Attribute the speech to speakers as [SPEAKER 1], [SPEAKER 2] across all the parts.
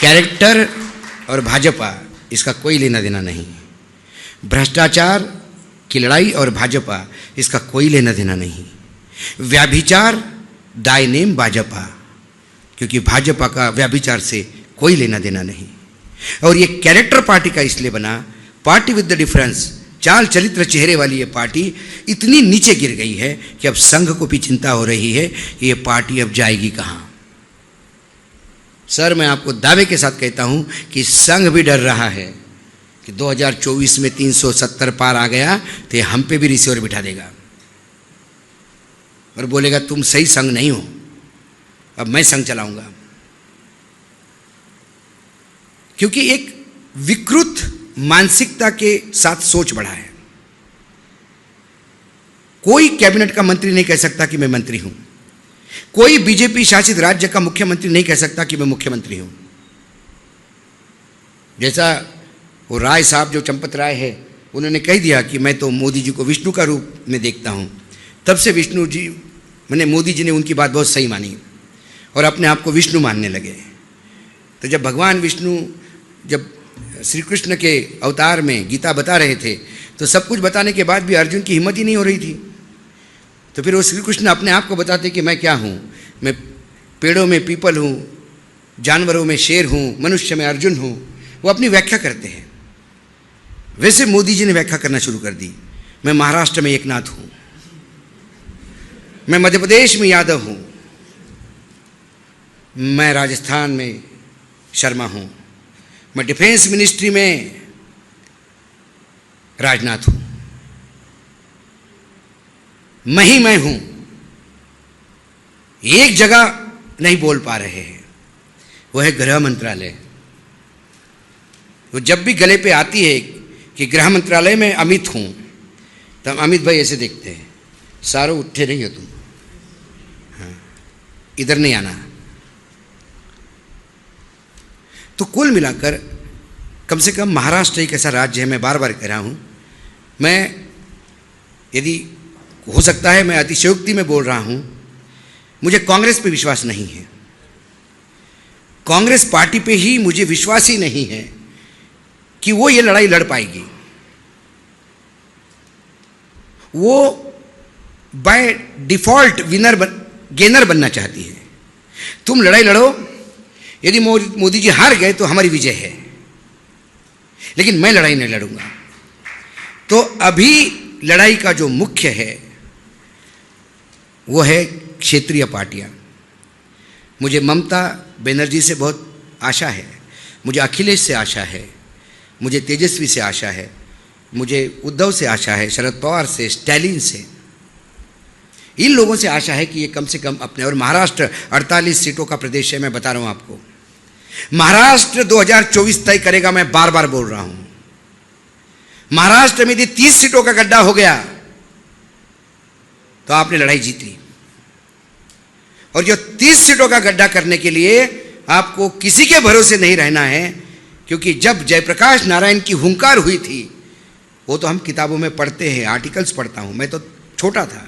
[SPEAKER 1] Character और भाजपा इसका कोई लेना देना नहीं। भ्रष्टाचार की लड़ाई और भाजपा इसका कोई लेना देना नहीं। व्याभिचार दाय नेम भाजपा, क्योंकि भाजपा का व्याभिचार से कोई लेना देना नहीं। और ये कैरेक्टर पार्टी का इसलिए बना, पार्टी विद द डिफरेंस, चाल चरित्र चेहरे वाली ये पार्टी इतनी नीचे गिर गई है कि अब संघ को भी चिंता हो रही है कि ये पार्टी अब जाएगी कहाँ। सर, मैं आपको दावे के साथ कहता हूं कि संघ भी डर रहा है कि 2024 में 370 पार आ गया तो ये हम पे भी रिसीवर बिठा देगा और बोलेगा तुम सही संघ नहीं हो, अब मैं संघ चलाऊंगा। क्योंकि एक विकृत मानसिकता के साथ सोच बढ़ा है। कोई कैबिनेट का मंत्री नहीं कह सकता कि मैं मंत्री हूं, कोई बीजेपी शासित राज्य का मुख्यमंत्री नहीं कह सकता कि मैं मुख्यमंत्री हूं। जैसा वो राय साहब जो चंपत राय है, उन्होंने कह दिया कि मैं तो मोदी जी को विष्णु का रूप में देखता हूं। तब से विष्णु जी, मैंने मोदी जी ने उनकी बात बहुत सही मानी और अपने आप को विष्णु मानने लगे। तो जब भगवान विष्णु जब श्री कृष्ण के अवतार में गीता बता रहे थे तो सब कुछ बताने के बाद भी अर्जुन की हिम्मत ही नहीं हो रही थी। तो फिर वो श्री कृष्ण अपने आप को बताते कि मैं क्या हूँ, मैं पेड़ों में पीपल हूँ, जानवरों में शेर हूँ, मनुष्य में अर्जुन हूँ। वो अपनी व्याख्या करते हैं। वैसे मोदी जी ने व्याख्या करना शुरू कर दी, मैं महाराष्ट्र में एकनाथ हूँ, मैं मध्य प्रदेश में यादव हूँ, मैं राजस्थान में शर्मा हूँ, मैं डिफेंस मिनिस्ट्री में राजनाथ हूं, मैं हूं। एक जगह नहीं बोल पा रहे हैं, वो है गृह मंत्रालय। वो जब भी गले पे आती है कि गृह मंत्रालय में अमित हूं, तब अमित भाई ऐसे देखते हैं, सारो उठे नहीं हो तुम, हाँ, इधर नहीं आना। तो कुल मिलाकर कम से कम महाराष्ट्र एक ऐसा राज्य है, मैं बार बार कह रहा हूँ, मैं यदि हो सकता है मैं अतिशयोक्ति में बोल रहा हूँ, मुझे कांग्रेस पे विश्वास नहीं है। कांग्रेस पार्टी पे ही मुझे विश्वास ही नहीं है कि वो ये लड़ाई लड़ पाएगी। वो बाय डिफॉल्ट गेनर बनना चाहती है। तुम लड़ाई लड़ो, यदि मोदी जी हार गए तो हमारी विजय है, लेकिन मैं लड़ाई नहीं लड़ूंगा। तो अभी लड़ाई का जो मुख्य है वो है क्षेत्रीय पार्टियां। मुझे ममता बनर्जी से बहुत आशा है, मुझे अखिलेश से आशा है, मुझे तेजस्वी से आशा है, मुझे उद्धव से आशा है, शरद पवार से, स्टैलिन से, इन लोगों से आशा है कि ये कम से कम अपने, और महाराष्ट्र 48 सीटों का प्रदेश है, मैं बता रहा हूं आपको, महाराष्ट्र 2024 तय करेगा। मैं बार बार बोल रहा हूं, महाराष्ट्र में यदि 30 सीटों का गड्ढा हो गया तो आपने लड़ाई जीत ली। और जो 30 सीटों का गड्ढा करने के लिए आपको किसी के भरोसे नहीं रहना है, क्योंकि जब जयप्रकाश नारायण की हुंकार हुई थी, वो तो हम किताबों में पढ़ते हैं, आर्टिकल्स पढ़ता हूं, मैं तो छोटा था,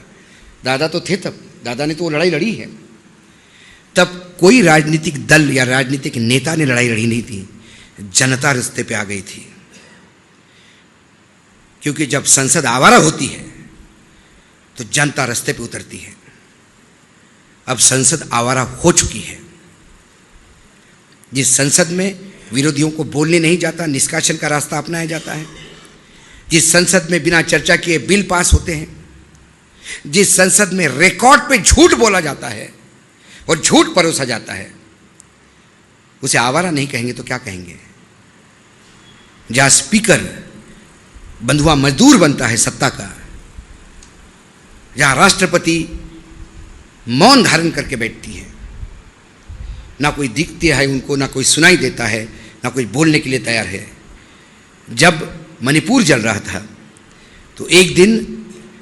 [SPEAKER 1] दादा तो थे तब, दादा ने तो वो लड़ाई लड़ी है। तब कोई राजनीतिक दल या राजनीतिक नेता ने लड़ाई लड़ी नहीं थी, जनता रास्ते पे आ गई थी। क्योंकि जब संसद आवारा होती है तो जनता रास्ते पे उतरती है। अब संसद आवारा हो चुकी है। जिस संसद में विरोधियों को बोलने नहीं जाता, निष्कासन का रास्ता अपनाया जाता है, जिस संसद में बिना चर्चा किए बिल पास होते हैं, जिस संसद में रिकॉर्ड पे झूठ बोला जाता है और झूठ परोसा जाता है, उसे आवारा नहीं कहेंगे तो क्या कहेंगे? जहां स्पीकर बंधुआ मजदूर बनता है सत्ता का, जहां राष्ट्रपति मौन धारण करके बैठती है, ना कोई दिखती है उनको, ना कोई सुनाई देता है, ना कोई बोलने के लिए तैयार है। जब मणिपुर जल रहा था तो एक दिन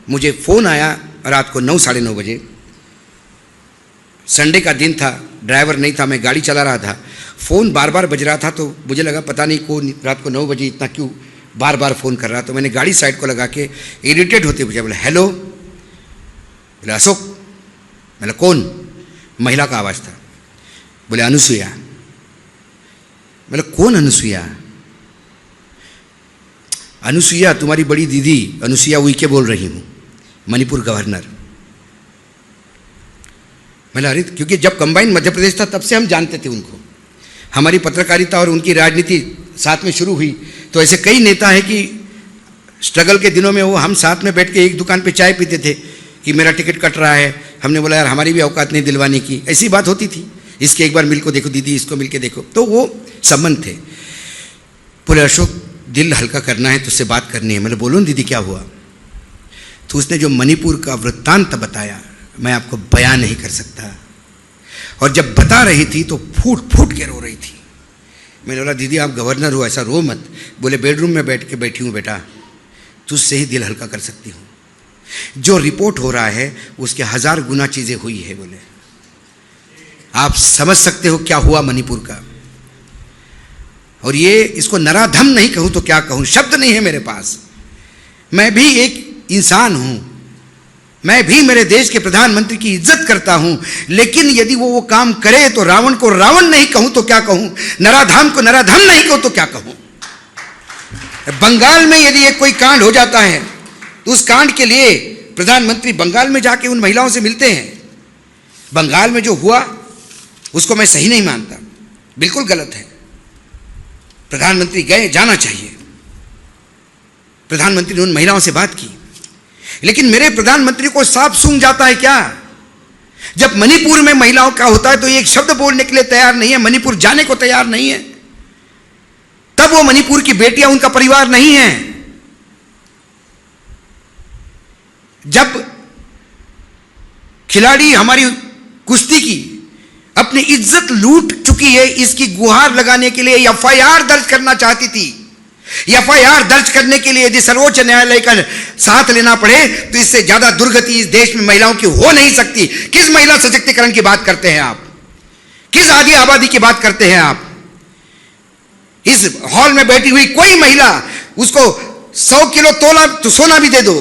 [SPEAKER 1] मुझे फ़ोन आया रात को 9 साढ़े 9 बजे, संडे का दिन था, ड्राइवर नहीं था, मैं गाड़ी चला रहा था, फ़ोन बार बार बज रहा था। तो मुझे लगा पता नहीं कौन रात को 9 बजे इतना क्यों बार बार फ़ोन कर रहा। तो मैंने गाड़ी साइड को लगा के इरिटेट होते मुझे बोला हेलो, बोले अशोक, मैंने कौन? महिला का आवाज़ था। बोले अनुसुईया। मतलब कौन अनुसुईया? अनुसुईया तुम्हारी बड़ी दीदी अनुसुईया उइके बोल रही हूँ, मणिपुर गवर्नर। मतलब अरे क्योंकि जब कंबाइन मध्य प्रदेश था तब से हम जानते थे उनको, हमारी पत्रकारिता और उनकी राजनीति साथ में शुरू हुई। तो ऐसे कई नेता हैं कि स्ट्रगल के दिनों में वो हम साथ में बैठ के एक दुकान पे चाय पीते थे कि मेरा टिकट कट रहा है, हमने बोला यार हमारी भी औकात नहीं दिलवाने की, ऐसी बात होती थी। इसके एक बार मिल को देखो दीदी, इसको मिल के देखो, तो वो संबंध थे। बोले अशोक दिल हल्का करना है, तुझसे बात करनी है। मैंने बोलो न दीदी क्या हुआ? तो उसने जो मणिपुर का वृत्तांत बताया मैं आपको बयान नहीं कर सकता। और जब बता रही थी तो फूट फूट के रो रही थी। मैंने बोला दीदी आप गवर्नर हो, ऐसा रो मत। बोले बेडरूम में बैठ के बैठी हूँ बेटा, तुझसे ही दिल हल्का कर सकती हूँ। जो रिपोर्ट हो रहा है उसके 1000 गुना चीज़ें हुई है। बोले आप समझ सकते हो क्या हुआ मणिपुर का। और ये इसको नराधम नहीं कहूँ तो क्या कहूँ, शब्द नहीं है मेरे पास। मैं भी एक इंसान हूँ, मैं भी मेरे देश के प्रधानमंत्री की इज्जत करता हूं, लेकिन यदि वो काम करे तो रावण को रावण नहीं कहूं तो क्या कहूं, नराधाम को नराधम नहीं कहूं तो क्या कहूं। बंगाल में यदि एक कोई कांड हो जाता है तो उस कांड के लिए प्रधानमंत्री बंगाल में जाके उन महिलाओं से मिलते हैं। बंगाल में जो हुआ उसको मैं सही नहीं मानता, बिल्कुल गलत है। प्रधानमंत्री गए, जाना चाहिए। प्रधानमंत्री ने उन महिलाओं से बात की, लेकिन मेरे प्रधानमंत्री को सांप सूंघ जाता है क्या? जब मणिपुर में महिलाओं का होता है तो एक शब्द बोलने के लिए तैयार नहीं है, मणिपुर जाने को तैयार नहीं है। तब वो मणिपुर की बेटियां उनका परिवार नहीं है। जब खिलाड़ी हमारी कुश्ती की अपनी इज्जत लूट चुकी है, इसकी गुहार लगाने के लिए एफआईआर दर्ज करना चाहती थी। एफआईआर दर्ज करने के लिए यदि सर्वोच्च न्यायालय का साथ लेना पड़े तो इससे ज्यादा दुर्गति इस देश में महिलाओं की हो नहीं सकती। किस महिला सशक्तिकरण की बात करते हैं आप? किस आधी आबादी की बात करते हैं आप? इस हॉल में बैठी हुई कोई महिला, उसको 100 किलो तोला तो सोना भी दे दो,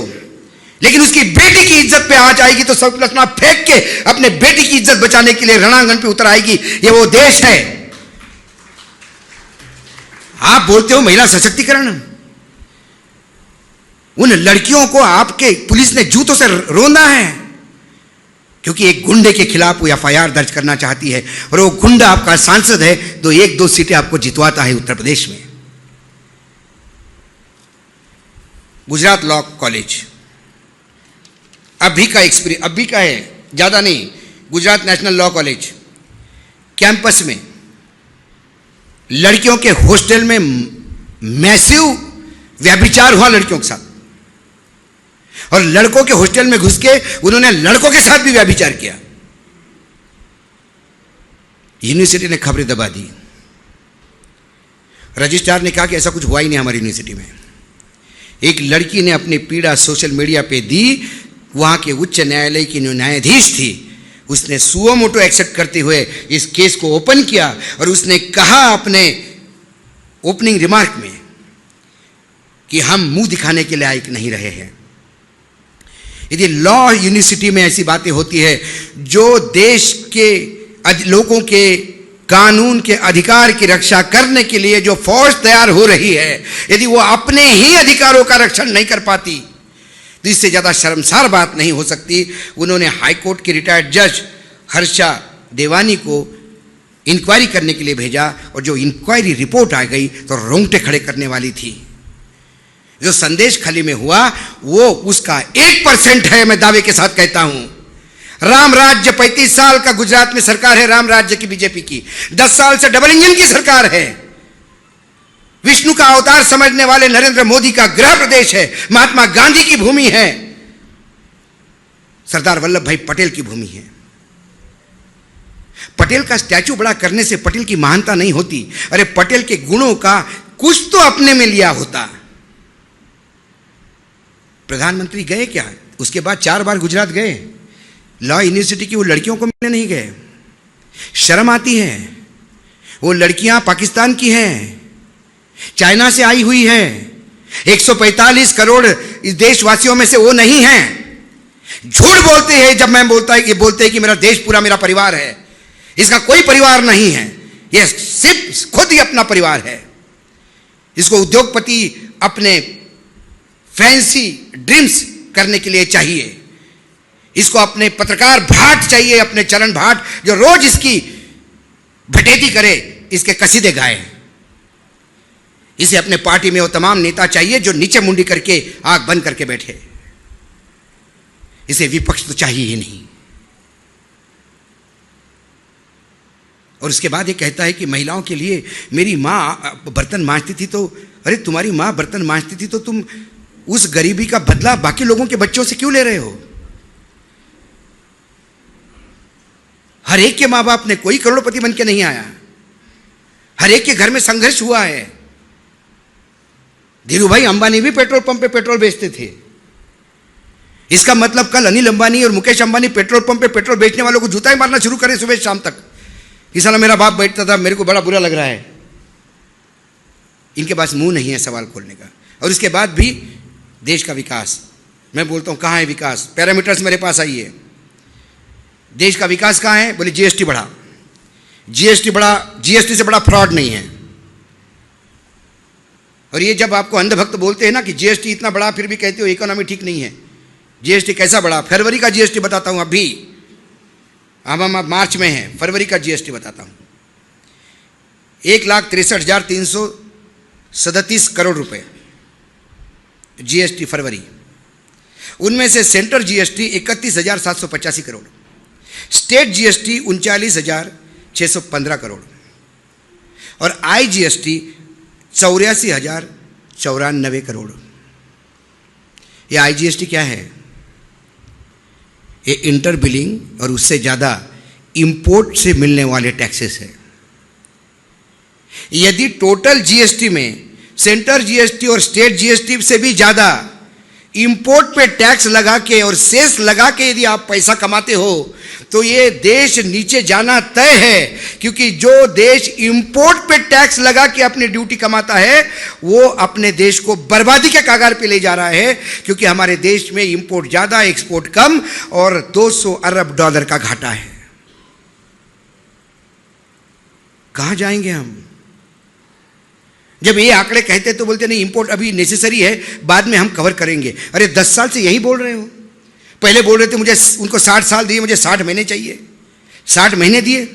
[SPEAKER 1] लेकिन उसकी बेटी की इज्जत पे आ जाएगी तो 100 किलो सोना फेंक के अपने बेटी की इज्जत बचाने के लिए रणांगण पे उतर आएगी। ये वो देश है। आप बोलते हो महिला सशक्तिकरण, उन लड़कियों को आपके पुलिस ने जूतों से रोना है क्योंकि एक गुंडे के खिलाफ वो एफआईआर दर्ज करना चाहती है और वो गुंडा आपका सांसद है तो 1-2 सीटें आपको जितवाता है उत्तर प्रदेश में। गुजरात लॉ कॉलेज अभी का एक्सपीरियंस, अभी का है, ज्यादा नहीं। Gujarat national law college campus में लड़कियों के हॉस्टल में मैसिव व्यभिचार हुआ लड़कियों के साथ, और लड़कों के हॉस्टल में घुस के उन्होंने लड़कों के साथ भी व्यभिचार किया। यूनिवर्सिटी ने खबरें दबा दी। रजिस्ट्रार ने कहा कि ऐसा कुछ हुआ ही नहीं हमारी यूनिवर्सिटी में। एक लड़की ने अपनी पीड़ा सोशल मीडिया पे दी। वहां के उच्च न्यायालय की जो न्यायाधीश थी उसने सुओ मोटो एक्सेप्ट करते हुए इस केस को ओपन किया और उसने कहा अपने ओपनिंग रिमार्क में कि हम मुंह दिखाने के लायक नहीं रहे हैं। यदि लॉ यूनिवर्सिटी में ऐसी बातें होती है, जो देश के लोगों के कानून के अधिकार की रक्षा करने के लिए जो फौज तैयार हो रही है, यदि वो अपने ही अधिकारों का रक्षण नहीं कर पाती तो इससे ज़्यादा शर्मसार बात नहीं हो सकती। उन्होंने हाईकोर्ट के रिटायर्ड जज हर्षा देवानी को इंक्वायरी करने के लिए भेजा और जो इंक्वायरी रिपोर्ट आ गई तो रोंगटे खड़े करने वाली थी। जो संदेश खाली में हुआ वो उसका 1% है, मैं दावे के साथ कहता हूं। राम राज्य 35 साल का गुजरात में सरकार है, राम राज्य की बीजेपी की 10 साल से डबल इंजन की सरकार है। विष्णु का अवतार समझने वाले नरेंद्र मोदी का गृह प्रदेश है, महात्मा गांधी की भूमि है, सरदार वल्लभ भाई पटेल की भूमि है। पटेल का स्टैचू बड़ा करने से पटेल की महानता नहीं होती। अरे पटेल के गुणों का कुछ तो अपने में लिया होता। प्रधानमंत्री गए क्या? उसके बाद 4 बार गुजरात गए। लॉ यूनिवर्सिटी की वो लड़कियों को मिलने नहीं गए। शर्म आती है। वो लड़कियां पाकिस्तान की हैं, चाइना से आई हुई है। 145 करोड़ इस देशवासियों में से वो नहीं हैं। झूठ बोलते हैं जब मैं बोलते हैं कि मेरा देश पूरा मेरा परिवार है। इसका कोई परिवार नहीं है। यह सिर्फ खुद ही अपना परिवार है। इसको उद्योगपति अपने फैंसी ड्रीम्स करने के लिए चाहिए। इसको अपने पत्रकार भाट चाहिए, अपने चरण भाट, जो रोज इसकी भटेती करे, इसके कसीदे गाए। इसे अपने पार्टी में वो तमाम नेता चाहिए जो नीचे मुंडी करके आंख बंद करके बैठे। इसे विपक्ष तो चाहिए ही नहीं। और उसके बाद ये कहता है कि महिलाओं के लिए मेरी माँ बर्तन मांजती थी, तो अरे तुम्हारी माँ बर्तन मांजती थी तो तुम उस गरीबी का बदला बाकी लोगों के बच्चों से क्यों ले रहे हो? हर एक के माँ बाप ने, कोई करोड़पति बन के नहीं आया, हर एक के घर में संघर्ष हुआ है। धीरू भाई अंबानी भी पेट्रोल पंप पे पेट्रोल बेचते थे। इसका मतलब कल अनिल अंबानी और मुकेश अंबानी पेट्रोल पंप पे पेट्रोल बेचने वालों को जूता ही मारना शुरू करें सुबह शाम तक। इस साल मेरा बाप बैठता था, मेरे को बड़ा बुरा लग रहा है। इनके पास मुंह नहीं है सवाल खोलने का। और इसके बाद भी देश का विकास, मैं बोलता हूं कहां है विकास? पैरामीटर्स मेरे पास आइए। देश का विकास कहां है? बोले जीएसटी बढ़ा। जीएसटी बढ़ा, जीएसटी से बड़ा फ्रॉड नहीं है। और ये जब आपको अंधभक्त बोलते हैं ना कि जीएसटी इतना बड़ा, फिर भी कहते हो इकोनॉमी ठीक नहीं है। जीएसटी कैसा बढ़ा? फरवरी का जीएसटी बताता हूं। अभी अब हम मार्च में हैं, फरवरी का जीएसटी बताता हूं। 1,63,337 करोड़ रुपए जीएसटी फरवरी। उनमें से central GST 31,785 crore, state GST 39,615 crore और आईजीएसटी 84,094 करोड़। ये आईजीएसटी क्या है? ये इंटर बिलिंग और उससे ज़्यादा इंपोर्ट से मिलने वाले टैक्सेस है। यदि टोटल जीएसटी में सेंट्रल जीएसटी और स्टेट जीएसटी से भी ज़्यादा इंपोर्ट पे टैक्स लगा के और सेस लगा के यदि आप पैसा कमाते हो तो ये देश नीचे जाना तय है। क्योंकि जो देश इंपोर्ट पे टैक्स लगा के अपनी ड्यूटी कमाता है वो अपने देश को बर्बादी के कगार पे ले जा रहा है। क्योंकि हमारे देश में इंपोर्ट ज़्यादा, एक्सपोर्ट कम और 200 अरब डॉलर का घाटा है। कहां जाएंगे हम? जब ये आंकड़े कहते तो बोलते नहीं इंपोर्ट अभी नेसेसरी है, बाद में हम कवर करेंगे। अरे 10 साल से यही बोल रहे हो। पहले बोल रहे थे मुझे उनको 60 साल दिए, मुझे 60 महीने चाहिए, 60 महीने दिए।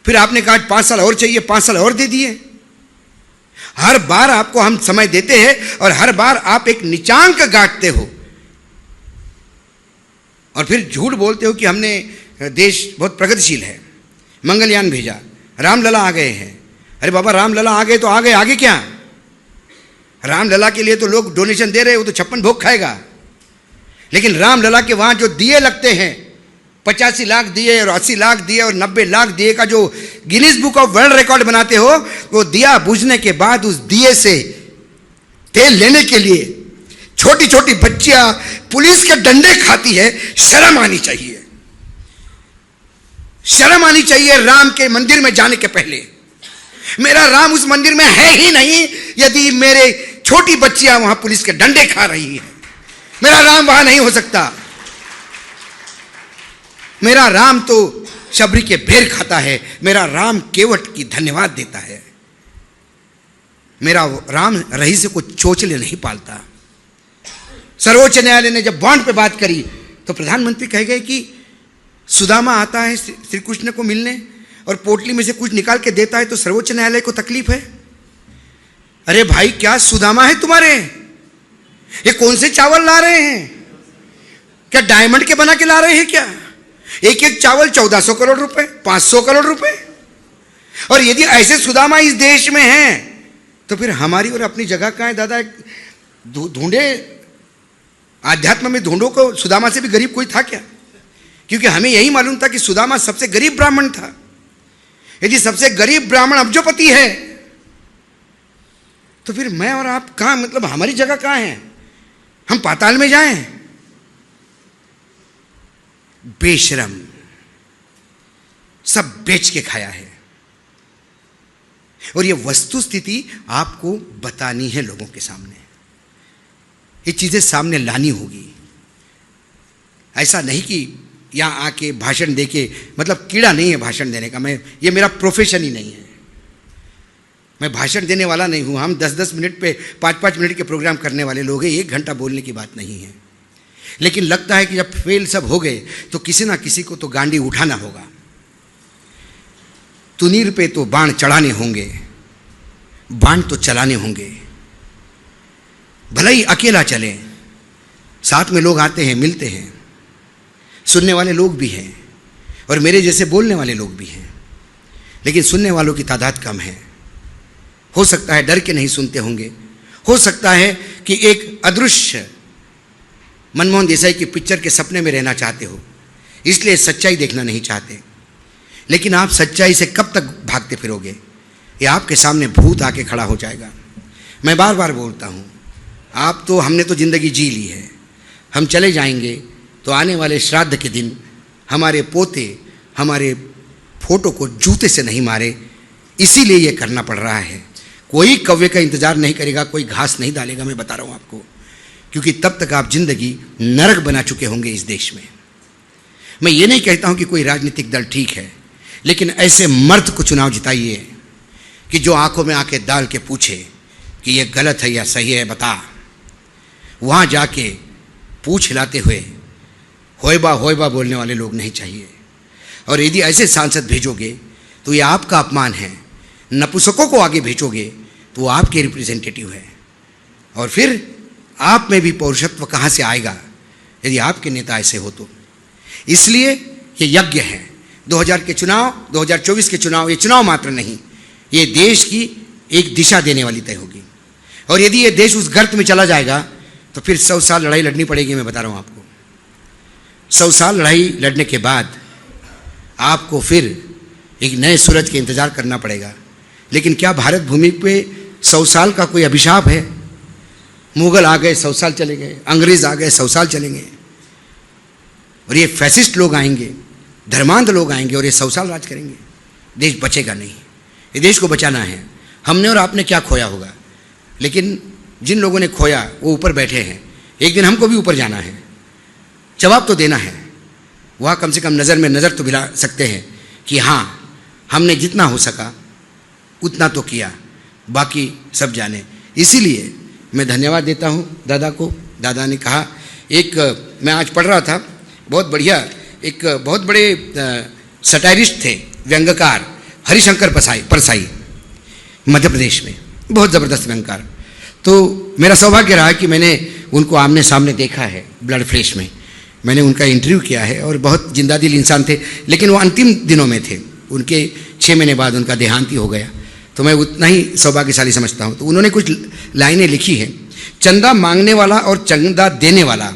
[SPEAKER 1] फिर आपने कहा 5 साल और चाहिए, 5 साल और दे दिए। हर बार आपको हम समय देते हैं और हर बार आप एक नीचांक गांठते हो और फिर झूठ बोलते हो कि हमने देश बहुत प्रगतिशील है, मंगलयान भेजा, रामलला आ गए हैं। अरे बाबा रामलला आ गए तो आ गए, आगे क्या? रामलला के लिए तो लोग डोनेशन दे रहे हैं, वो तो 56 भोग खाएगा। लेकिन रामलला के वहां जो दिए लगते हैं, 85 लाख दिए और 80 लाख दिए और 90 लाख दिए का जो Guinness book of world record बनाते हो, वो दिया बुझने के बाद उस दिए से तेल लेने के लिए छोटी छोटी बच्चियां पुलिस के डंडे खाती है। शर्म आनी चाहिए, शर्म आनी चाहिए। राम के मंदिर में जाने के पहले मेरा राम उस मंदिर में है ही नहीं यदि मेरे छोटी बच्चियां वहां पुलिस के डंडे खा रही है। मेरा राम वहां नहीं हो सकता। मेरा राम तो शबरी के बेर खाता है, मेरा राम केवट की धन्यवाद देता है। मेरा राम रईस को चोचले नहीं पालता। सर्वोच्च न्यायालय ने जब बॉन्ड पे बात करी तो प्रधानमंत्री कह गए कि सुदामा आता है श्री कृष्ण को मिलने और पोटली में से कुछ निकाल के देता है तो सर्वोच्च न्यायालय को तकलीफ है। अरे भाई क्या सुदामा है तुम्हारे? ये कौन से चावल ला रहे हैं? क्या डायमंड के बना के ला रहे हैं क्या? एक एक चावल 1400 करोड़ रुपए, 500 करोड़ रुपए। और यदि ऐसे सुदामा इस देश में हैं तो फिर हमारी और अपनी जगह कहां है दादा? ढूंढे आध्यात्म में, ढूंढो को सुदामा से भी गरीब कोई था क्या? क्योंकि हमें यही मालूम था कि सुदामा सबसे गरीब ब्राह्मण था। यदि सबसे गरीब ब्राह्मण अब्जोपति है तो फिर मैं और आप कहां, मतलब हमारी जगह कहां है? हम पाताल में जाएं? बेशरम, सब बेच के खाया है। और ये वस्तु स्थिति आपको बतानी है लोगों के सामने, ये चीजें सामने लानी होगी। ऐसा नहीं कि यहाँ आके भाषण दे के, मतलब कीड़ा नहीं है भाषण देने का, ये मेरा प्रोफेशन ही नहीं है। मैं भाषण देने वाला नहीं हूँ। हम 10-10 मिनट पे 5-5 मिनट के प्रोग्राम करने वाले लोग हैं, 1 घंटा बोलने की बात नहीं है। लेकिन लगता है कि जब फेल सब हो गए तो किसी ना किसी को तो गांडी उठाना होगा। तुनीर पे तो बाण चढ़ाने होंगे, बाण तो चलाने होंगे। भले ही अकेला चले, साथ में लोग आते हैं, मिलते हैं, सुनने वाले लोग भी हैं और मेरे जैसे बोलने वाले लोग भी हैं, लेकिन सुनने वालों की तादाद कम है। हो सकता है डर के नहीं सुनते होंगे, हो सकता है कि एक अदृश्य मनमोहन देसाई की पिक्चर के सपने में रहना चाहते हो, इसलिए सच्चाई देखना नहीं चाहते। लेकिन आप सच्चाई से कब तक भागते फिरोगे? ये आपके सामने भूत आके खड़ा हो जाएगा। मैं बार बार बोलता हूँ, हमने तो ज़िंदगी जी ली है, हम चले जाएंगे तो आने वाले श्राद्ध के दिन हमारे पोते हमारे फोटो को जूते से नहीं मारे, इसीलिए ये करना पड़ रहा है। कोई कौवे का इंतज़ार नहीं करेगा, कोई घास नहीं डालेगा, मैं बता रहा हूँ आपको, क्योंकि तब तक आप जिंदगी नरक बना चुके होंगे इस देश में। मैं ये नहीं कहता हूँ कि कोई राजनीतिक दल ठीक है, लेकिन ऐसे मर्द को चुनाव जिताइए कि जो आंखों में आके डाल के पूछे कि ये गलत है या सही है, बता। वहाँ जाके पूछ हिलाते हुए होयबा होयबा बोलने वाले लोग नहीं चाहिए। और यदि ऐसे सांसद भेजोगे तो ये आपका अपमान है। नपुंसकों को आगे भेजोगे तो वो आपके रिप्रेजेंटेटिव है, और फिर आप में भी पौरुषत्व कहाँ से आएगा यदि आपके नेता ऐसे हो तो। इसलिए ये यज्ञ है। 2000 के चुनाव, 2024 के चुनाव, ये चुनाव मात्र नहीं, ये देश की एक दिशा देने वाली तय होगी। और यदि ये देश उस गर्त में चला जाएगा तो फिर 100 साल लड़ाई लड़नी पड़ेगी। मैं बता रहा हूँ आपको, 100 साल लड़ाई लड़ने के बाद आपको फिर एक नए सूरज के इंतजार करना पड़ेगा। लेकिन क्या भारत भूमि पे 100 साल का कोई अभिशाप है? मुगल आ गए 100 साल चले गए, अंग्रेज आ गए 100 साल चलेंगे, और ये फैसिस्ट लोग आएंगे, धर्मांध लोग आएंगे और ये 100 साल राज करेंगे। देश बचेगा नहीं। ये देश को बचाना है। हमने और आपने क्या खोया होगा, लेकिन जिन लोगों ने खोया वो ऊपर बैठे हैं। एक दिन हमको भी ऊपर जाना है, जवाब तो देना है। वहाँ कम से कम नज़र में नज़र तो मिला सकते हैं कि हाँ, हमने जितना हो सका उतना तो किया, बाकी सब जाने। इसीलिए मैं धन्यवाद देता हूँ दादा को। दादा ने कहा, मैं आज पढ़ रहा था, बहुत बढ़िया, एक बहुत बड़े सटायरिस्ट थे, व्यंग्यकार, हरिशंकर परसाई, मध्य प्रदेश में, बहुत ज़बरदस्त व्यंग्यकार। तो मेरा सौभाग्य रहा कि मैंने उनको आमने सामने देखा है, ब्लड फ्लैश में। मैंने उनका इंटरव्यू किया है और बहुत जिंदा दिल इंसान थे, लेकिन वो अंतिम दिनों में थे। उनके 6 महीने बाद उनका देहांत ही हो गया, तो मैं उतना ही सौभाग्यशाली समझता हूँ। तो उन्होंने कुछ लाइनें लिखी हैं। चंदा मांगने वाला और चंदा देने वाला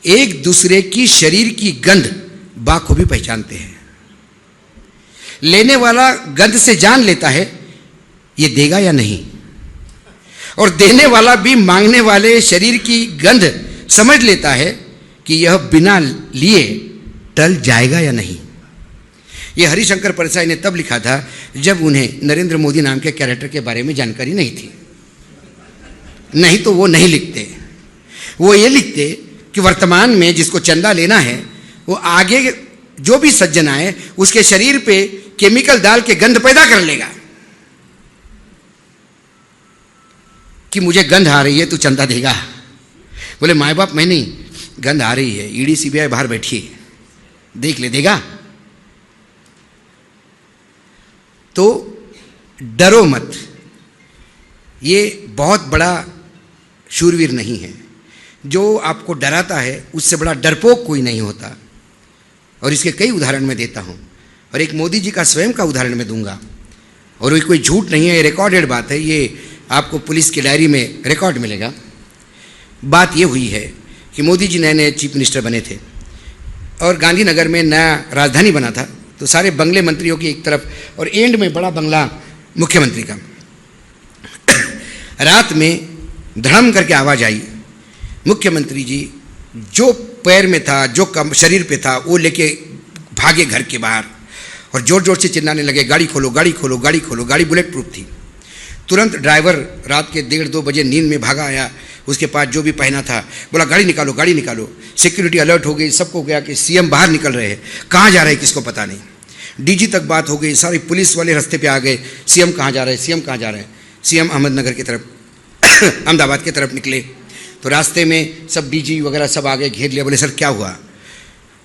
[SPEAKER 1] एक दूसरे की शरीर की गंध बाखूबी पहचानते हैं। लेने वाला गंध से जान लेता है ये देगा या नहीं, और देने वाला भी मांगने वाले शरीर की गंध समझ लेता है कि यह बिना लिए टल जाएगा या नहीं। यह हरिशंकर परसाई ने तब लिखा था जब उन्हें नरेंद्र मोदी नाम के कैरेक्टर के बारे में जानकारी नहीं थी। नहीं तो वो नहीं लिखते। वो ये लिखते कि वर्तमान में जिसको चंदा लेना है वो आगे जो भी सज्जन आए उसके शरीर पे केमिकल डाल के गंध पैदा कर लेगा कि मुझे गंध आ रही है, तू चंदा देगा। बोले माए बाप मैं नहीं, गंध आ रही है, ईडी सीबीआई बाहर बैठी है, देख ले, देगा। तो डरो मत, ये बहुत बड़ा शूरवीर नहीं है। जो आपको डराता है उससे बड़ा डरपोक कोई नहीं होता। और इसके कई उदाहरण मैं देता हूँ, और एक मोदी जी का स्वयं का उदाहरण मैं दूंगा। और ये कोई झूठ नहीं है, ये रिकॉर्डेड बात है, ये आपको पुलिस की डायरी में रिकॉर्ड मिलेगा। बात ये हुई है कि मोदी जी नए नए चीफ मिनिस्टर बने थे और गांधीनगर में नया राजधानी बना था, तो सारे बंगले मंत्रियों की एक तरफ और एंड में बड़ा बंगला मुख्यमंत्री का। रात में धड़म करके आवाज़ आई। मुख्यमंत्री जी जो पैर में था, जो शरीर पे था, वो लेके भागे घर के बाहर और जोर जोर से चिल्लाने लगे, गाड़ी खोलो, गाड़ी खोलो, गाड़ी खोलो। गाड़ी बुलेट प्रूफ थी। तुरंत ड्राइवर रात के 1:30-2 बजे नींद में भागा आया, उसके पास जो भी पहना था, बोला गाड़ी निकालो गाड़ी निकालो। सिक्योरिटी अलर्ट हो गई, सबको गया कि सीएम बाहर निकल रहे हैं, कहाँ जा रहे हैं किसको पता नहीं। डीजी तक बात हो गई, सारी पुलिस वाले रास्ते पे आ गए, सीएम कहाँ जा रहे हैं, सीएम कहाँ जा रहे हैं। सीएम अहमदनगर की तरफ अहमदाबाद की तरफ निकले तो रास्ते में सब डीजी वगैरह सब आ गए, घेर लिया। बोले सर क्या हुआ?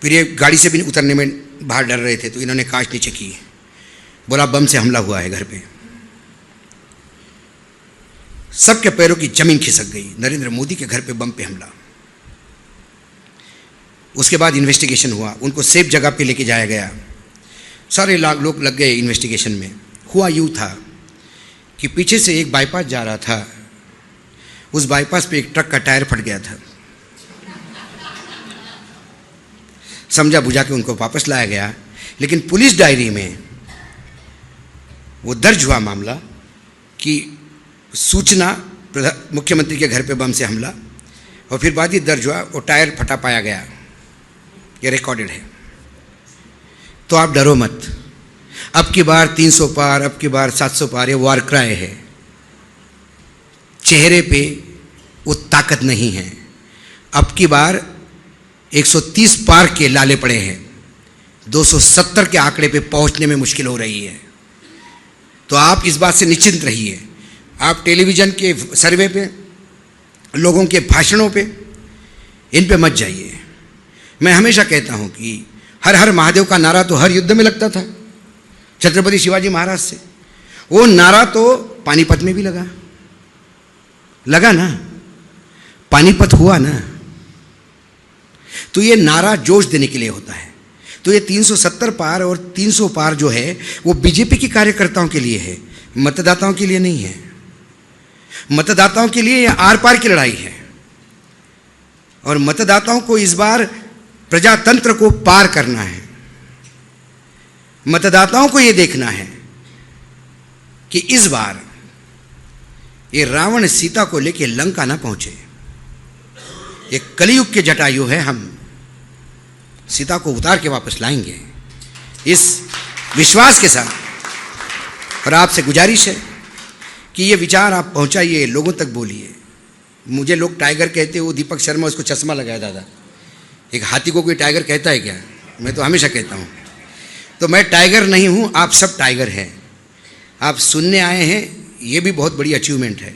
[SPEAKER 1] फिर ये गाड़ी से भी उतरने में बाहर डर रहे थे तो इन्होंने कांच नीचे की। बोला बम से हमला हुआ है घर पे। सबके पैरों की जमीन खिसक गई, नरेंद्र मोदी के घर पे बम पे हमला। उसके बाद इन्वेस्टिगेशन हुआ, उनको सेफ जगह पे लेके जाया गया, सारे लोग लग गए इन्वेस्टिगेशन में। हुआ यूँ था कि पीछे से एक बाईपास जा रहा था, उस बाईपास पे एक ट्रक का टायर फट गया था। समझा बुझा के उनको वापस लाया गया, लेकिन पुलिस डायरी में वो दर्ज हुआ मामला कि सूचना मुख्यमंत्री के घर पे बम से हमला, और फिर बाद ही दर्ज हुआ वो टायर फटा पाया गया। ये रिकॉर्डेड है। तो आप डरो मत, अब की बार 300 पार, अब की बार 700 पार, ये वार क्राई है। चेहरे पे वो ताकत नहीं है। अब की बार 130 पार के लाले पड़े हैं, 270 के आंकड़े पे पहुंचने में मुश्किल हो रही है। तो आप इस बात से निश्चिंत रहिए। आप टेलीविज़न के सर्वे पे, लोगों के भाषणों पे, इन पे मत जाइए। मैं हमेशा कहता हूं कि हर हर महादेव का नारा तो हर युद्ध में लगता था छत्रपति शिवाजी महाराज से। वो नारा तो पानीपत में भी लगा ना, पानीपत हुआ ना। तो ये नारा जोश देने के लिए होता है। तो ये 370 पार और 300 पार जो है वो बीजेपी के कार्यकर्ताओं के लिए है, मतदाताओं के लिए नहीं है। मतदाताओं के लिए ये आर पार की लड़ाई है, और मतदाताओं को इस बार प्रजातंत्र को पार करना है। मतदाताओं को यह देखना है कि इस बार ये रावण सीता को लेके लंका ना पहुंचे। ये कलयुग के जटायु है, हम सीता को उतार के वापस लाएंगे इस विश्वास के साथ। और आपसे गुजारिश है कि ये विचार आप पहुंचाइए, लोगों तक बोलिए। मुझे लोग टाइगर कहते हो, दीपक शर्मा उसको चश्मा लगाया दादा। एक हाथी को कोई टाइगर कहता है क्या? मैं तो हमेशा कहता हूँ। तो मैं टाइगर नहीं हूँ, आप सब टाइगर हैं। आप सुनने आए हैं, ये भी बहुत बड़ी अचीवमेंट है।